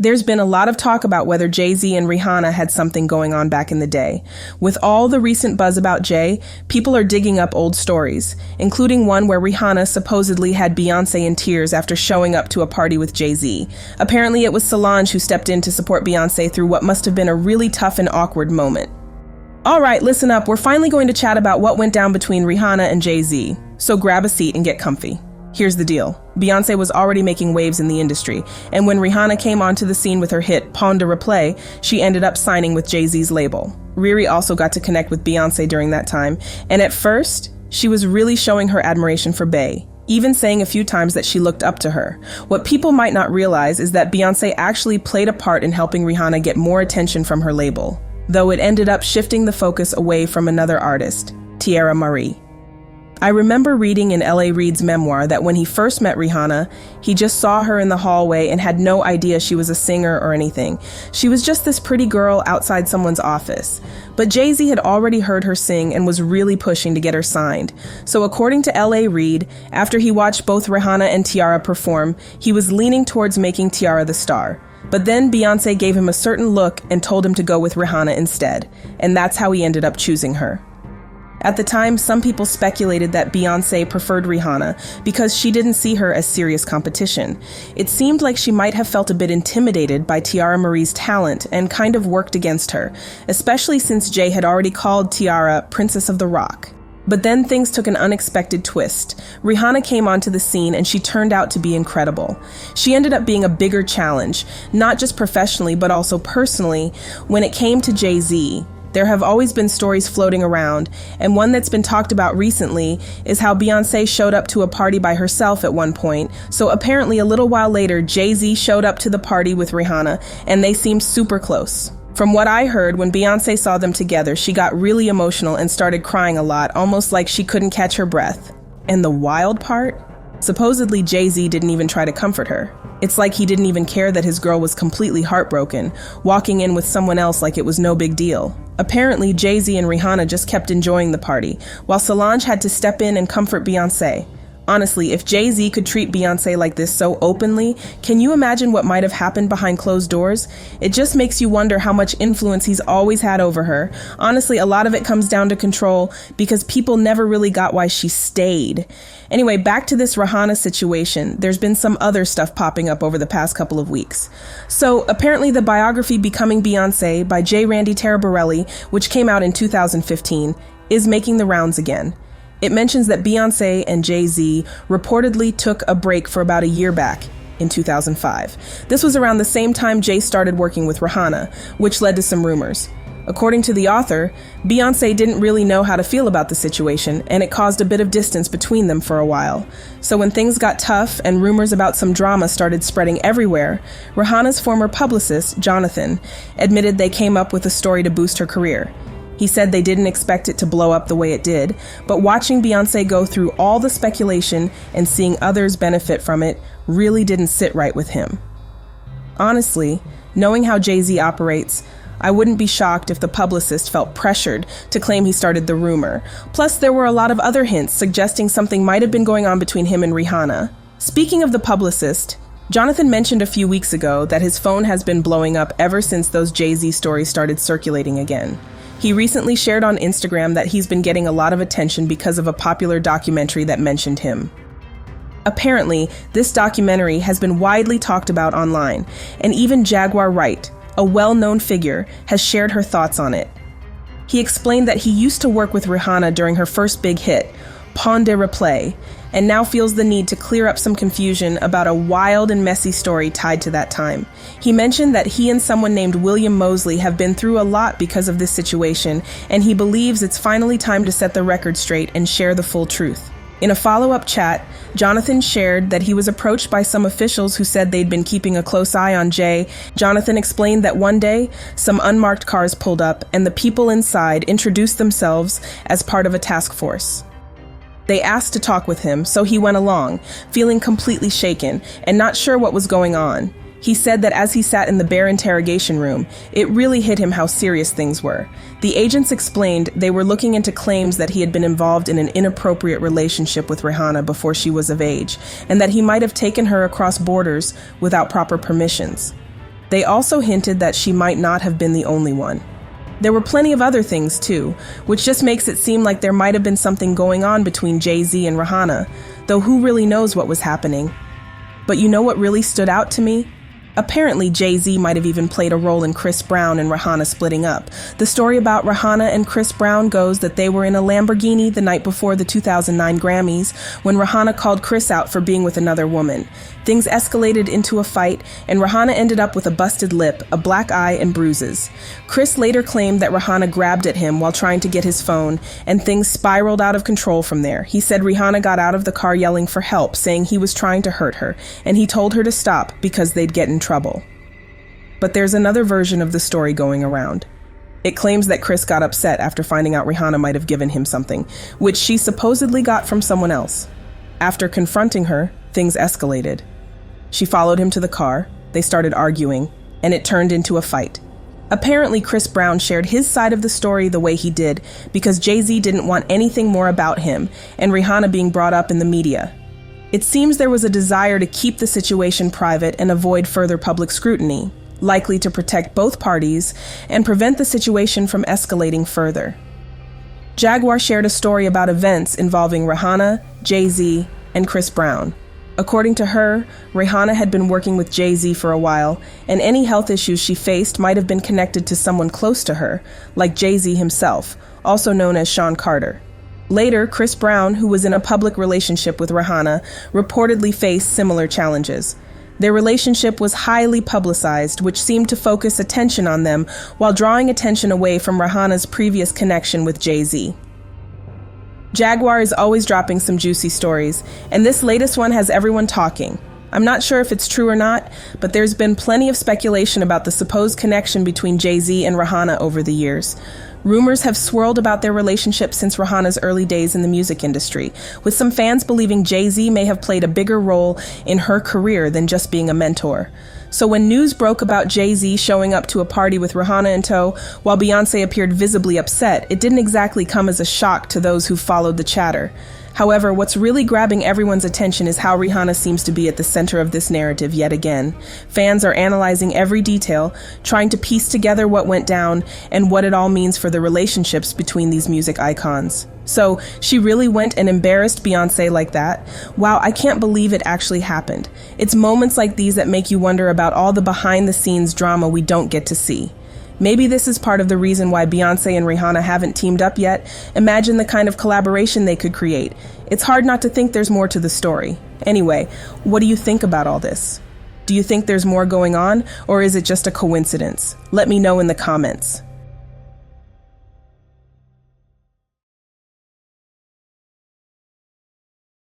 There's been a lot of talk about whether Jay-Z and Rihanna had something going on back in the day. With all the recent buzz about Jay, people are digging up old stories, including one where Rihanna supposedly had Beyoncé in tears after showing up to a party with Jay-Z. Apparently, it was Solange who stepped in to support Beyoncé through what must have been a really tough and awkward moment. All right, listen up. We're finally going to chat about what went down between Rihanna and Jay-Z. So grab a seat and get comfy. Here's the deal. Beyoncé was already making waves in the industry, and when Rihanna came onto the scene with her hit Pon de Replay, she ended up signing with Jay-Z's label. Riri also got to connect with Beyoncé during that time, and at first, she was really showing her admiration for Bey, even saying a few times that she looked up to her. What people might not realize is that Beyoncé actually played a part in helping Rihanna get more attention from her label, though it ended up shifting the focus away from another artist, Tierra Marie. I remember reading in L.A. Reid's memoir that when he first met Rihanna, he just saw her in the hallway and had no idea she was a singer or anything. She was just this pretty girl outside someone's office. But Jay-Z had already heard her sing and was really pushing to get her signed. So according to L.A. Reid, after he watched both Rihanna and Tiara perform, he was leaning towards making Tiara the star. But then Beyoncé gave him a certain look and told him to go with Rihanna instead. And that's how he ended up choosing her. At the time, some people speculated that Beyoncé preferred Rihanna because she didn't see her as serious competition. It seemed like she might have felt a bit intimidated by Tiara Marie's talent and kind of worked against her, especially since Jay had already called Tiara Princess of the Rock. But then things took an unexpected twist. Rihanna came onto the scene and she turned out to be incredible. She ended up being a bigger challenge, not just professionally but also personally, when it came to Jay-Z. There have always been stories floating around, and one that's been talked about recently is how Beyoncé showed up to a party by herself at one point. So apparently a little while later, Jay-Z showed up to the party with Rihanna, and they seemed super close. From what I heard, when Beyoncé saw them together, she got really emotional and started crying a lot, almost like she couldn't catch her breath. And the wild part? Supposedly Jay-Z didn't even try to comfort her. It's like he didn't even care that his girl was completely heartbroken, walking in with someone else like it was no big deal. Apparently, Jay-Z and Rihanna just kept enjoying the party, while Solange had to step in and comfort Beyoncé. Honestly, if Jay-Z could treat Beyoncé like this so openly, can you imagine what might have happened behind closed doors? It just makes you wonder how much influence he's always had over her. Honestly, a lot of it comes down to control because people never really got why she stayed. Anyway, back to this Rihanna situation. There's been some other stuff popping up over the past couple of weeks. So apparently the biography Becoming Beyoncé by J. Randy Taraborelli, which came out in 2015, is making the rounds again. It mentions that Beyoncé and Jay-Z reportedly took a break for about a year back in 2005. This was around the same time Jay started working with Rihanna, which led to some rumors. According to the author, Beyoncé didn't really know how to feel about the situation, and it caused a bit of distance between them for a while. So when things got tough and rumors about some drama started spreading everywhere, Rihanna's former publicist, Jonathan, admitted they came up with a story to boost her career. He said they didn't expect it to blow up the way it did, but watching Beyoncé go through all the speculation and seeing others benefit from it really didn't sit right with him. Honestly, knowing how Jay-Z operates, I wouldn't be shocked if the publicist felt pressured to claim he started the rumor. Plus, there were a lot of other hints suggesting something might have been going on between him and Rihanna. Speaking of the publicist, Jonathan mentioned a few weeks ago that his phone has been blowing up ever since those Jay-Z stories started circulating again. He recently shared on Instagram that he's been getting a lot of attention because of a popular documentary that mentioned him. Apparently, this documentary has been widely talked about online, and even Jaguar Wright, a well-known figure, has shared her thoughts on it. He explained that he used to work with Rihanna during her first big hit, Pon de Replay, and now feels the need to clear up some confusion about a wild and messy story tied to that time. He mentioned that he and someone named William Mosley have been through a lot because of this situation, and he believes it's finally time to set the record straight and share the full truth. In a follow-up chat, Jonathan shared that he was approached by some officials who said they'd been keeping a close eye on Jay. Jonathan explained that one day, some unmarked cars pulled up, and the people inside introduced themselves as part of a task force. They asked to talk with him, so he went along, feeling completely shaken and not sure what was going on. He said that as he sat in the bare interrogation room, it really hit him how serious things were. The agents explained they were looking into claims that he had been involved in an inappropriate relationship with Rihanna before she was of age, and that he might have taken her across borders without proper permissions. They also hinted that she might not have been the only one. There were plenty of other things too, which just makes it seem like there might have been something going on between Jay-Z and Rihanna, though who really knows what was happening. But you know what really stood out to me? Apparently, Jay-Z might have even played a role in Chris Brown and Rihanna splitting up. The story about Rihanna and Chris Brown goes that they were in a Lamborghini the night before the 2009 Grammys when Rihanna called Chris out for being with another woman. Things escalated into a fight, and Rihanna ended up with a busted lip, a black eye, and bruises. Chris later claimed that Rihanna grabbed at him while trying to get his phone, and things spiraled out of control from there. He said Rihanna got out of the car yelling for help, saying he was trying to hurt her, and he told her to stop because they'd get in trouble. But there's another version of the story going around. It claims that Chris got upset after finding out Rihanna might have given him something, which she supposedly got from someone else. After confronting her, things escalated. She followed him to the car, they started arguing, and it turned into a fight. Apparently, Chris Brown shared his side of the story the way he did because Jay-Z didn't want anything more about him and Rihanna being brought up in the media. It seems there was a desire to keep the situation private and avoid further public scrutiny, likely to protect both parties and prevent the situation from escalating further. Jaguar shared a story about events involving Rihanna, Jay-Z, and Chris Brown. According to her, Rihanna had been working with Jay-Z for a while, and any health issues she faced might have been connected to someone close to her, like Jay-Z himself, also known as Sean Carter. Later, Chris Brown, who was in a public relationship with Rihanna, reportedly faced similar challenges. Their relationship was highly publicized, which seemed to focus attention on them while drawing attention away from Rihanna's previous connection with Jay-Z. Jaguar is always dropping some juicy stories, and this latest one has everyone talking. I'm not sure if it's true or not, but there's been plenty of speculation about the supposed connection between Jay-Z and Rihanna over the years. Rumors have swirled about their relationship since Rihanna's early days in the music industry, with some fans believing Jay-Z may have played a bigger role in her career than just being a mentor. So when news broke about Jay-Z showing up to a party with Rihanna in tow, while Beyoncé appeared visibly upset, it didn't exactly come as a shock to those who followed the chatter. However, what's really grabbing everyone's attention is how Rihanna seems to be at the center of this narrative yet again. Fans are analyzing every detail, trying to piece together what went down and what it all means for the relationships between these music icons. So, she really went and embarrassed Beyoncé like that? Wow, I can't believe it actually happened. It's moments like these that make you wonder about all the behind-the-scenes drama we don't get to see. Maybe this is part of the reason why Beyoncé and Rihanna haven't teamed up yet. Imagine the kind of collaboration they could create. It's hard not to think there's more to the story. Anyway, what do you think about all this? Do you think there's more going on, or is it just a coincidence? Let me know in the comments.